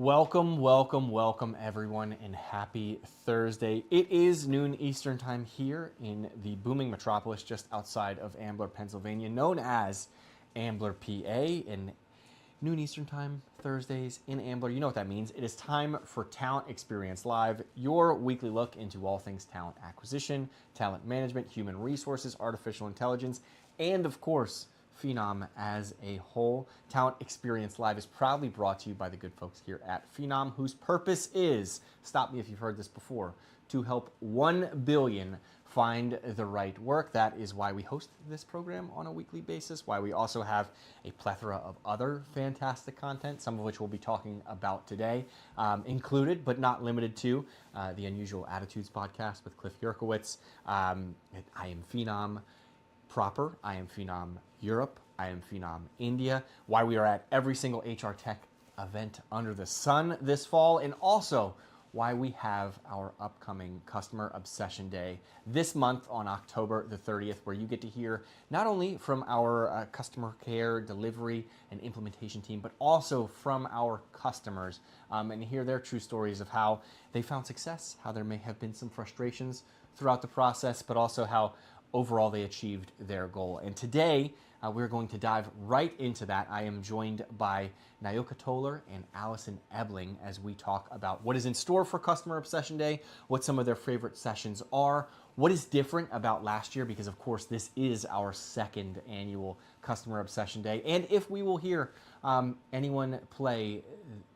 Welcome everyone, and happy Thursday. It is noon Eastern time here in the booming metropolis just outside of Ambler, Pennsylvania, known as Ambler, PA, and noon Eastern time, Thursdays in Ambler. You know what that means. It is time for Talent Experience Live, your weekly look into all things talent acquisition, talent management, human resources, artificial intelligence, and of course, Phenom as a whole. Talent Experience Live is proudly brought to you by the good folks here at Phenom, whose purpose is, stop me if you've heard this before, to help 1 billion find the right work. That is why we host this program on a weekly basis, why we also have a plethora of other fantastic content, some of which we'll be talking about today, included but not limited to the Unusual Attitudes podcast with Cliff Yurkowitz. I am Phenom proper. I am Phenom Europe. I am Phenom India. Why we are at every single HR Tech event under the sun this fall, and also why we have our upcoming Customer Obsession Day this month on October the 30th, where you get to hear not only from our customer care, delivery, and implementation team, but also from our customers, and hear their true stories of how they found success, how there may have been some frustrations throughout the process, but also how overall they achieved their goal. And today, we're going to dive right into that. I am joined by Nayoka Toller and Allison Ebling as we talk about what is in store for Customer Obsession Day, what some of their favorite sessions are, what is different about last year, because of course this is our second annual Customer Obsession Day, and if we will hear anyone play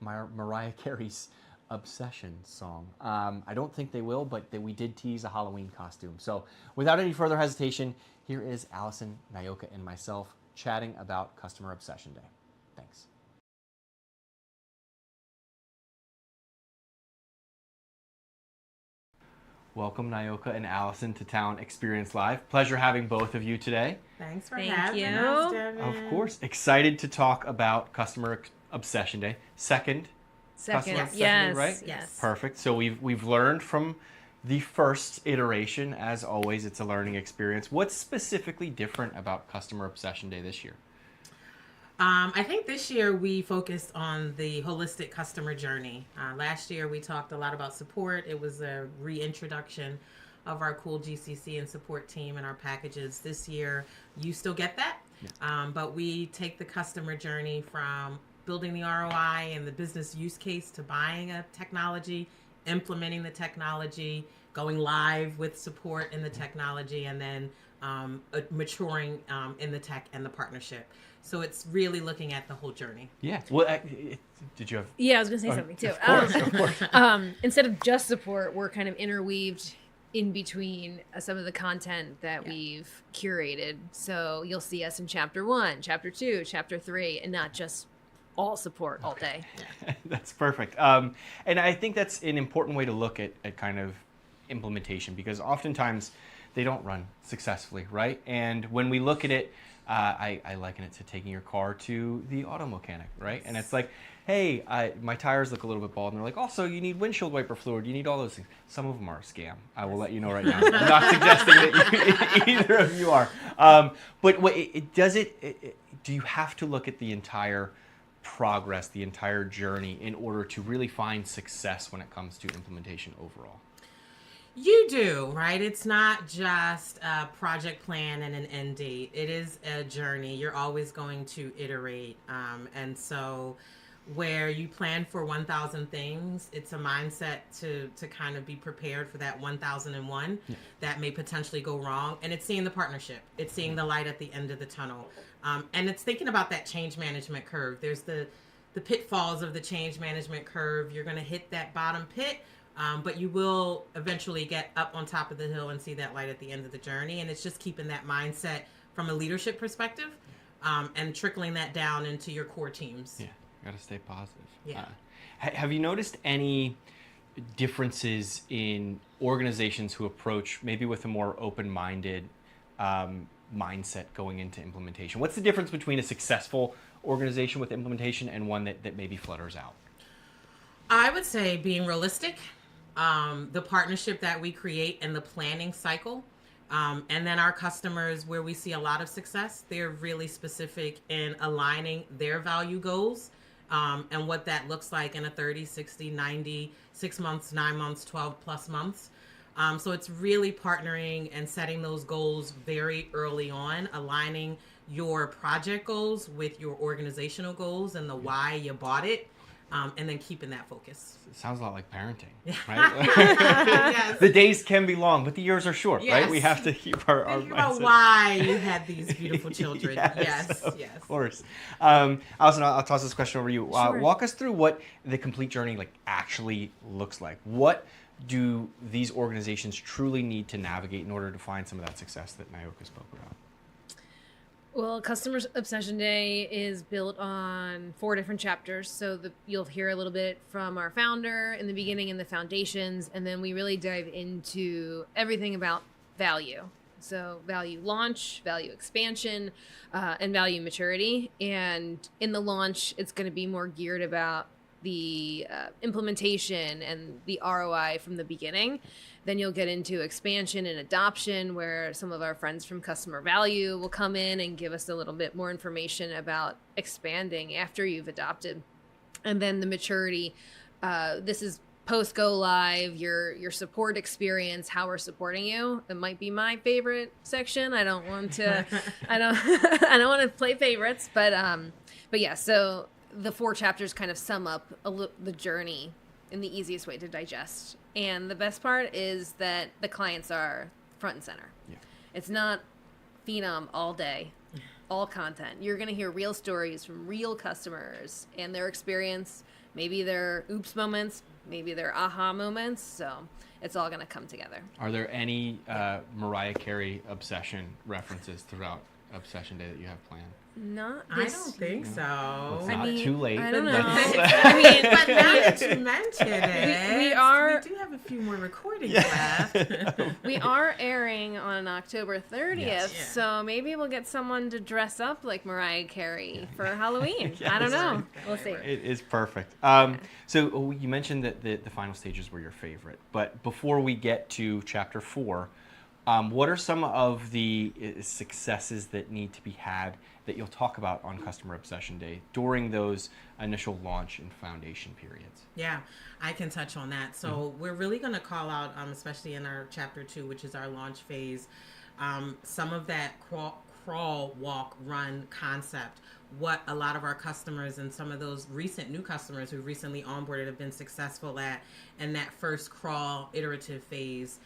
Mariah Carey's Obsession song. I don't think they will, but we did tease a Halloween costume. So without any further hesitation, here is Allison, Nayoka, and myself chatting about Customer Obsession Day. Thanks. Welcome, Nayoka and Allison, to Talent Experience Live. Pleasure having both of you today. Thanks for Thank having you. us, Devin. Of course. Excited to talk about Customer Obsession Day. Second Customer Obsession Day, right? Yes. Perfect. So we've learned from the first iteration. As always, it's a learning experience. What's specifically different about Customer Obsession Day this year? I think this year we focused on the holistic customer journey. Last year we talked a lot about support. It was a reintroduction of our cool GCC and support team and our packages. This year you still get that, but we take the customer journey from building the ROI and the business use case to buying a technology, implementing the technology, going live with support in the technology, and then maturing in the tech and the partnership. So it's really looking at the whole journey. Yeah. Well, did you have? Yeah, I was going to say something too. Of course. Instead of just support, we're kind of interweaved in between some of the content that we've curated. So you'll see us in chapter 1, chapter 2, chapter 3, and not just all support all day. That's perfect. And I think that's an important way to look at kind of implementation, because oftentimes they don't run successfully, right? And when we look at it, I liken it to taking your car to the auto mechanic, right? And it's like, hey, my tires look a little bit bald, and they're like, also, you need windshield wiper fluid, you need all those things. Some of them are a scam. I will let you know right now. I'm not suggesting that either of you are. But do you have to look at the entire progress, the entire journey, in order to really find success when it comes to implementation overall? You do, right? It's not just a project plan and an end date. It is a journey. You're always going to iterate. And so where you plan for 1,000 things, it's a mindset to kind of be prepared for that 1,001 that may potentially go wrong. And it's seeing the partnership. It's seeing the light at the end of the tunnel. And it's thinking about that change management curve. There's the pitfalls of the change management curve. You're going to hit that bottom pit, but you will eventually get up on top of the hill and see that light at the end of the journey. And it's just keeping that mindset from a leadership perspective and trickling that down into your core teams. Yeah, got to stay positive. Yeah. Have you noticed any differences in organizations who approach maybe with a more open-minded mindset going into implementation? What's the difference between a successful organization with implementation and one that maybe flutters out? I would say being realistic, the partnership that we create and the planning cycle, and then our customers where we see a lot of success, they're really specific in aligning their value goals and what that looks like in a 30, 60, 90, 6 months, 9 months, 12 plus months. So it's really partnering and setting those goals very early on, aligning your project goals with your organizational goals and the why you bought it, and then keeping that focus. It sounds a lot like parenting, right? Yes. The days can be long, but the years are short, right? Yes. We have to keep our Think about mindset. why you had these beautiful children. Yes. Of course. Allison, I'll toss this question over to you. Sure. Walk us through what the complete journey actually looks like. What do these organizations truly need to navigate in order to find some of that success that Nayoka spoke about? Well, Customer Obsession Day is built on 4 different chapters. So you'll hear a little bit from our founder in the beginning and the foundations, and then we really dive into everything about value. So value launch, value expansion, and value maturity. And in the launch, it's going to be more geared about the implementation and the ROI from the beginning. Then you'll get into expansion and adoption, where some of our friends from customer value will come in and give us a little bit more information about expanding after you've adopted. And then the maturity, this is post go live, your support experience, how we're supporting you. It might be my favorite section. I don't want to I don't want to play favorites, but yeah, so the 4 chapters kind of sum up the journey in the easiest way to digest. And the best part is that the clients are front and center. Yeah. It's not Phenom all day, all content. You're going to hear real stories from real customers and their experience, maybe their oops moments, maybe their aha moments. So it's all going to come together. Are there any Mariah Carey obsession references throughout Obsession Day that you have planned? Not I this don't think It's so. not too late. I don't know. I mean, but now that you mention it, we do have a few more recordings Yeah. left. We are airing on October 30th, Yes. Yeah. so maybe we'll get someone to dress up like Mariah Carey for Halloween. Yes. I don't know. Right. We'll see. It is perfect. So you mentioned that the final stages were your favorite, but before we get to chapter 4, what are some of the successes that need to be had that you'll talk about on Customer Obsession Day during those initial launch and foundation periods? Yeah, I can touch on that. So we're really going to call out, especially in our chapter 2, which is our launch phase, some of that crawl, walk, run concept. What a lot of our customers and some of those recent new customers who recently onboarded have been successful at, and that first crawl iterative phase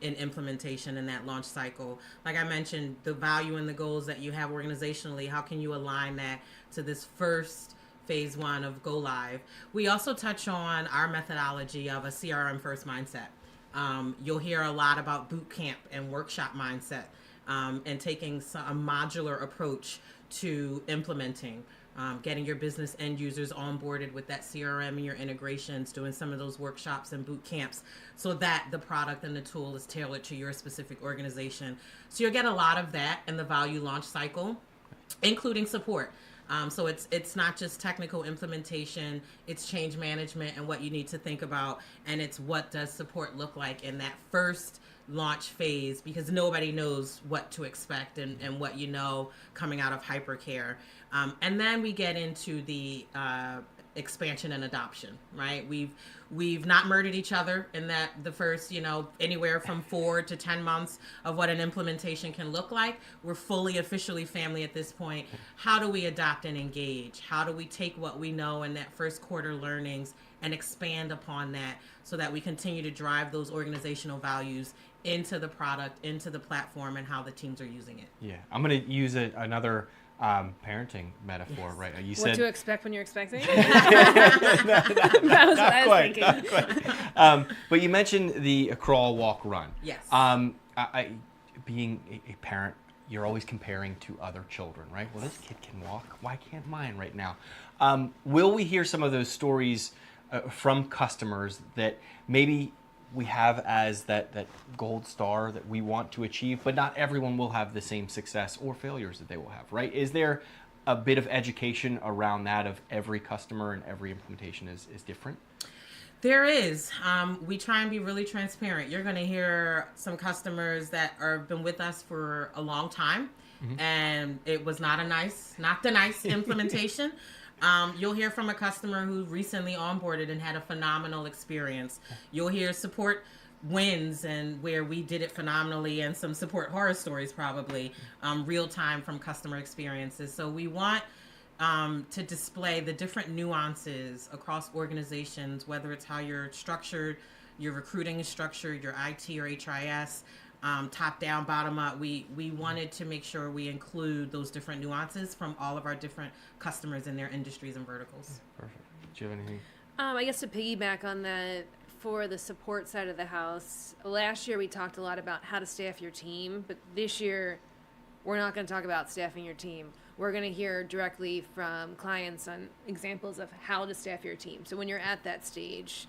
in implementation in that launch cycle. Like I mentioned, the value and the goals that you have organizationally, how can you align that to this first phase 1 of go live? We also touch on our methodology of a CRM first mindset. You'll hear a lot about boot camp and workshop mindset, and taking a modular approach to implementing, getting your business end users onboarded with that CRM and your integrations, doing some of those workshops and boot camps so that the product and the tool is tailored to your specific organization. So you'll get a lot of that in the value launch cycle, including support. So it's not just technical implementation, it's change management and what you need to think about, and it's what does support look like in that first launch phase, because nobody knows what to expect and what you know coming out of hypercare. And then we get into the expansion and adoption, right? We've not murdered each other in that the first, anywhere from 4 to 10 months of what an implementation can look like. We're fully officially family at this point. How do we adopt and engage? How do we take what we know in that first quarter learnings and expand upon that so that we continue to drive those organizational values into the product, into the platform, and how the teams are using it? Yeah, I'm going to use another parenting metaphor, Yes. right? You What said to expect when you're expecting? that was what I was thinking. Not quite. But you mentioned the crawl, walk, run. Yes. Being a parent, you're always comparing to other children, right? Well, this kid can walk. Why can't mine right now? Will we hear some of those stories from customers that maybe we have as that gold star that we want to achieve, but not everyone will have the same success or failures that they will have, right? Is there a bit of education around that of every customer and every implementation is different? There is. We try and be really transparent. You're going to hear some customers that have been with us for a long time, and it was not the nice implementation. You'll hear from a customer who recently onboarded and had a phenomenal experience. You'll hear support wins and where we did it phenomenally, and some support horror stories probably real time from customer experiences. So we want to display the different nuances across organizations, whether it's how you're structured, your recruiting is structured, your IT or HRIS, top down, bottom up. We wanted to make sure we include those different nuances from all of our different customers in their industries and verticals. Perfect. Do you have anything? I guess to piggyback on that, for the support side of the house, last year we talked a lot about how to staff your team, but this year we're not going to talk about staffing your team. We're going to hear directly from clients on examples of how to staff your team. So when you're at that stage,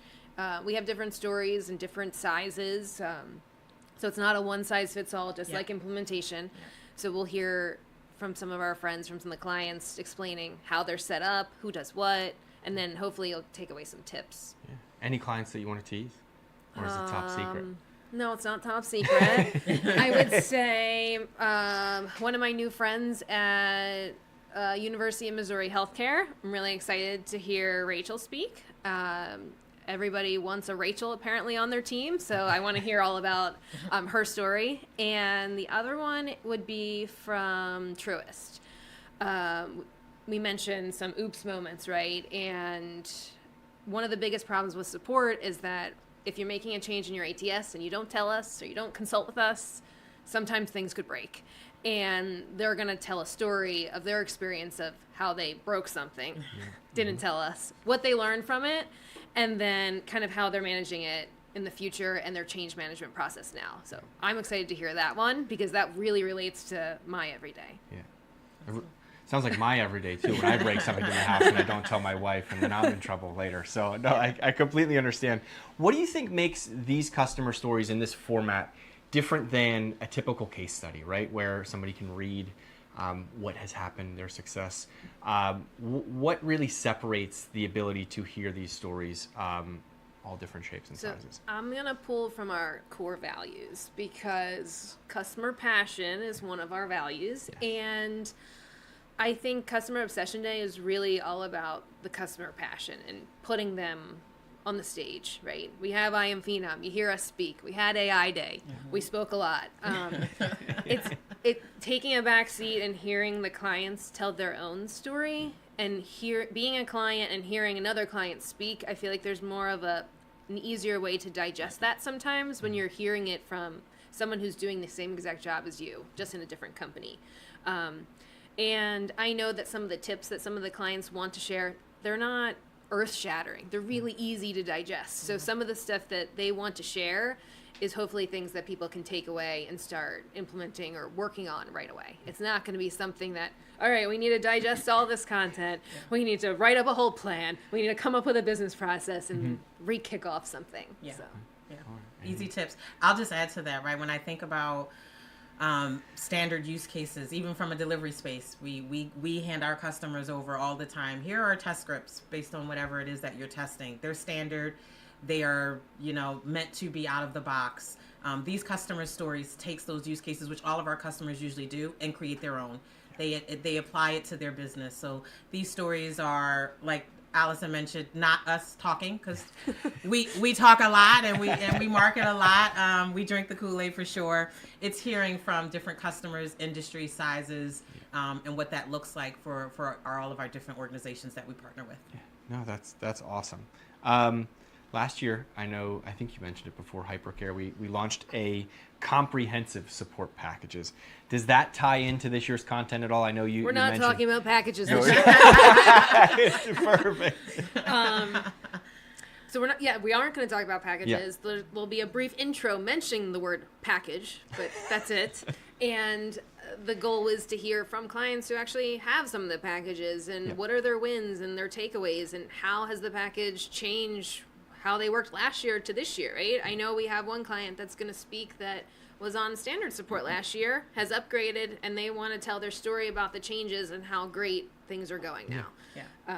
we have different stories and different sizes. So it's not a one-size-fits-all, just like implementation. Yeah. So we'll hear from some of our friends, from some of the clients, explaining how they're set up, who does what, and then hopefully you'll take away some tips. Yeah. Any clients that you want to tease? Or is it top secret? No, it's not top secret. I would say one of my new friends at University of Missouri Healthcare. I'm really excited to hear Rachel speak. Everybody wants a Rachel apparently on their team, so I want to hear all about her story. And the other one would be from Truist. We mentioned some oops moments, right? And one of the biggest problems with support is that if you're making a change in your ATS and you don't tell us or you don't consult with us, sometimes things could break. And they're going to tell a story of their experience of how they broke something, didn't tell us, what they learned from it, and then kind of how they're managing it in the future and their change management process now. So I'm excited to hear that one because that really relates to my everyday. Yeah. Sounds like my everyday too, when I break something in the house and I don't tell my wife, and then I'm in trouble later. So no, I completely understand. What do you think makes these customer stories in this format different than a typical case study, right? Where somebody can read what has happened, their success. What really separates the ability to hear these stories, all different shapes and sizes? I'm going to pull from our core values because customer passion is one of our values. Yeah. And I think Customer Obsession Day is really all about the customer passion and putting them on the stage, right? We have I Am Phenom. You hear us speak. We had AI Day. We spoke a lot. It's taking a back seat and hearing the clients tell their own story, and being a client and hearing another client speak. I feel like there's more of an easier way to digest that sometimes when you're hearing it from someone who's doing the same exact job as you, just in a different company. And I know that some of the tips that some of the clients want to share, they're not earth-shattering. They're really easy to digest. So some of the stuff that they want to share is hopefully things that people can take away and start implementing or working on right away. It's not going to be something that, all right, we need to digest all this content. We need to write up a whole plan. We need to come up with a business process and re-kick off something. Yeah. So. Yeah. Easy tips. I'll just add to that, right? When I think about standard use cases, even from a delivery space, we hand our customers over all the time. Here are test scripts based on whatever it is that you're testing. They're standard. They are, meant to be out of the box. These customer stories takes those use cases, which all of our customers usually do, and create their own. They apply it to their business. So these stories are, like Allison mentioned, not us talking, because we talk a lot and we market a lot. We drink the Kool-Aid for sure. It's hearing from different customers, industry sizes, and what that looks like for all of our different organizations that we partner with. Yeah. No, that's awesome. Last year, I think you mentioned it before, Hypercare, we launched a comprehensive support packages. Does that tie into this year's content at all? I know We're not talking about packages. No, perfect. So we aren't going to talk about packages. Yeah. There'll be a brief intro mentioning the word package, but that's it. And the goal is to hear from clients who actually have some of the packages and what are their wins and their takeaways and how has the package changed how they worked last year to this year, right? I know we have one client that's going to speak that was on standard support last year, has upgraded, and they want to tell their story about the changes and how great things are going now. Yeah.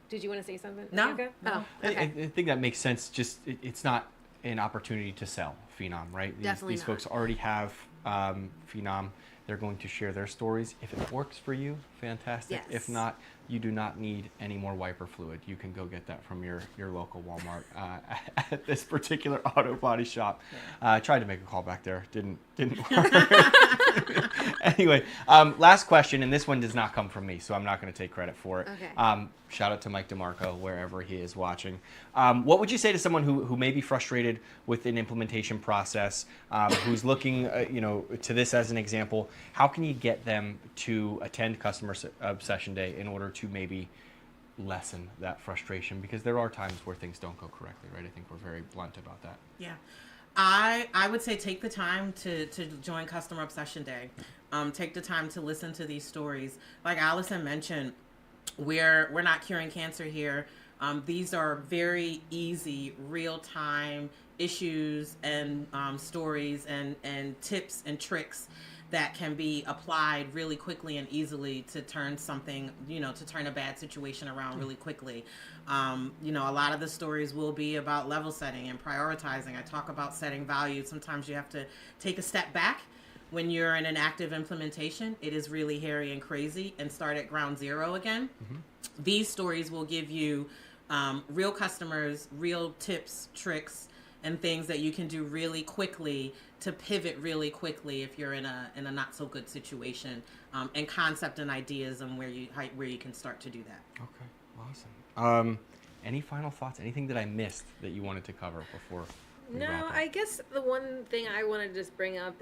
Did you want to say something? No. Okay? No. Oh, okay. I think that makes sense. Just it's not an opportunity to sell Phenom, right? Definitely these not. folks already have Phenom. They're going to share their stories. If it works for you, fantastic. Yes. If not, you do not need any more wiper fluid. You can go get that from your local Walmart at this particular auto body shop. I tried to make a call back there. Didn't work. Anyway, last question, and this one does not come from me, so I'm not going to take credit for it. Okay. Shout out to Mike DeMarco, wherever he is watching. What would you say to someone who may be frustrated with an implementation process, who's looking to this as an example? How can you get them to attend Customer Obsession Day in order to maybe lessen that frustration? Because there are times where things don't go correctly, right? I think we're very blunt about that. Yeah. I would say take the time to join Customer Obsession Day. Take the time to listen to these stories. Like Allison mentioned, we're not curing cancer here. These are very easy, real-time issues and stories and tips and tricks that can be applied really quickly and easily to turn something, to turn a bad situation around really quickly. A lot of the stories will be about level setting and prioritizing. I talk about setting values. Sometimes you have to take a step back when you're in an active implementation. It is really hairy and crazy, and start at ground zero again. Mm-hmm. These stories will give you real customers, real tips, tricks, and things that you can do really quickly to pivot really quickly if you're in a not so good situation, and concept and ideas and where you can start to do that. Okay, awesome. Any final thoughts? Anything that I missed that you wanted to cover before? No, I guess the one thing I want to just bring up,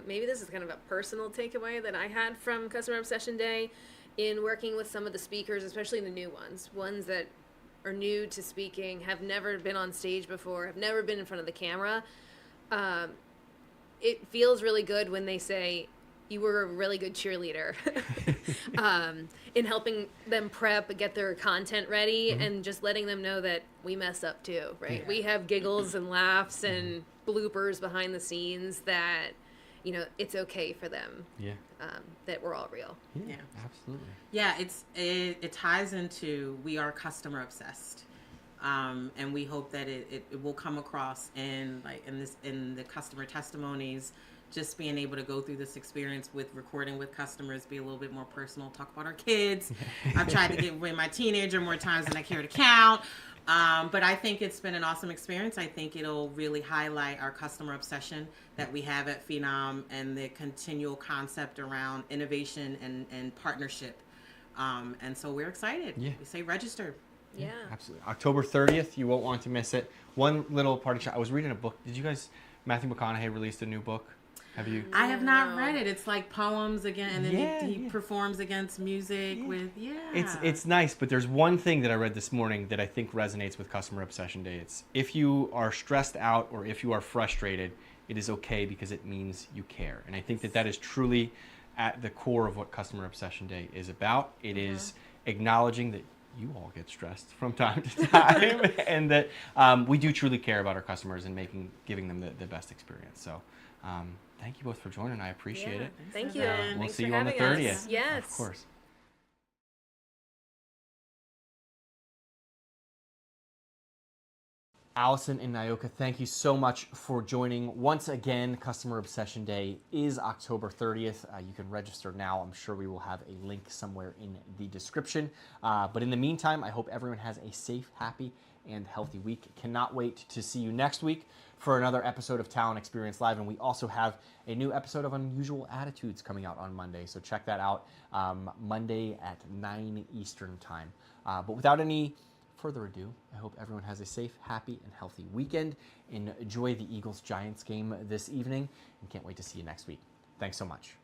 maybe this is kind of a personal takeaway that I had from Customer Obsession Day in working with some of the speakers, especially the new ones that are new to speaking, have never been on stage before, have never been in front of the camera. It feels really good when they say, you were a really good cheerleader in helping them prep, get their content ready, mm-hmm. and just letting them know that we mess up too, right? Yeah. We have giggles and laughs and bloopers behind the scenes that, it's okay for them. Yeah. That we're all real. Yeah, absolutely. Yeah, it ties into, we are customer obsessed. And we hope that it will come across in the customer testimonies. Just being able to go through this experience with recording with customers, be a little bit more personal, talk about our kids. I've tried to give away my teenager more times than I care to count. But I think it's been an awesome experience. I think it'll really highlight our customer obsession that we have at Phenom and the continual concept around innovation and partnership. And so we're excited. Yeah. We say register. Yeah. Absolutely. October 30th, you won't want to miss it. One little party shot. I was reading a book. Did you guys, Matthew McConaughey released a new book? Have you? I have not read it. It's like poems again, and then he performs against music with, It's nice, but there's one thing that I read this morning that I think resonates with Customer Obsession Day. It's, if you are stressed out or if you are frustrated, it is okay because it means you care. And I think that is truly at the core of what Customer Obsession Day is about. It is acknowledging that you all get stressed from time to time and that we do truly care about our customers and giving them the best experience. So thank you both for joining. I appreciate it. Thank you. We'll Thanks see for you on the 30th. Us. Yes. Of course. Allison and Nyoka, thank you so much for joining. Once again, Customer Obsession Day is October 30th. You can register now. I'm sure we will have a link somewhere in the description. But in the meantime, I hope everyone has a safe, happy, and healthy week. Cannot wait to see you next week for another episode of Talent Experience Live. And we also have a new episode of Unusual Attitudes coming out on Monday. So check that out Monday at 9 Eastern time. But without any further ado, I hope everyone has a safe, happy, and healthy weekend. Enjoy the Eagles-Giants game this evening, and can't wait to see you next week. Thanks so much.